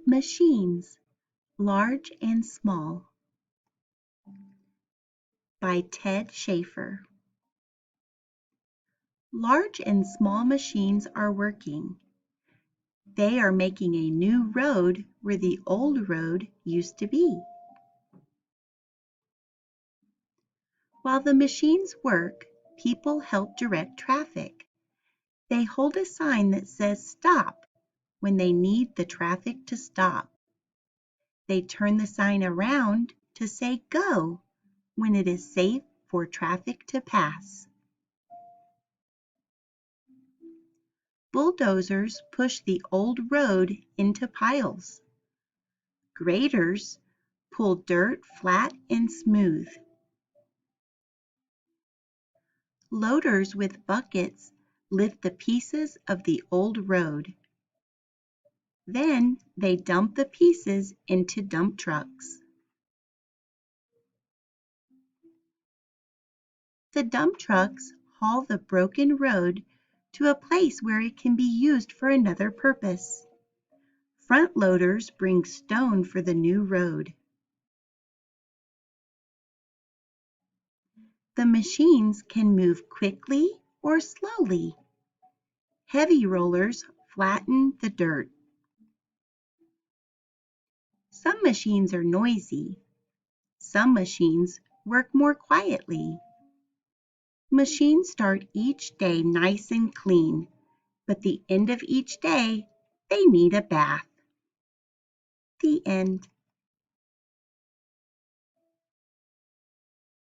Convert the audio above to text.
Machines, Large and Small by Ted Schaefer. Large and small machines are working. They are making a new road where the old road used to be. While the machines work, people help direct traffic. They hold a sign that says stop when they need the traffic to stop. They turn the sign around to say go when it is safe for traffic to pass. Bulldozers push the old road into piles. Graders pull dirt flat and smooth. Loaders with buckets lift the pieces of the old road. Then they dump the pieces into dump trucks. The dump trucks haul the broken road to a place where it can be used for another purpose. Front loaders bring stone for the new road. The machines can move quickly or slowly. Heavy rollers flatten the dirt. Some machines are noisy. Some machines work more quietly. Machines start each day nice and clean, but the end of each day, they need a bath. The end.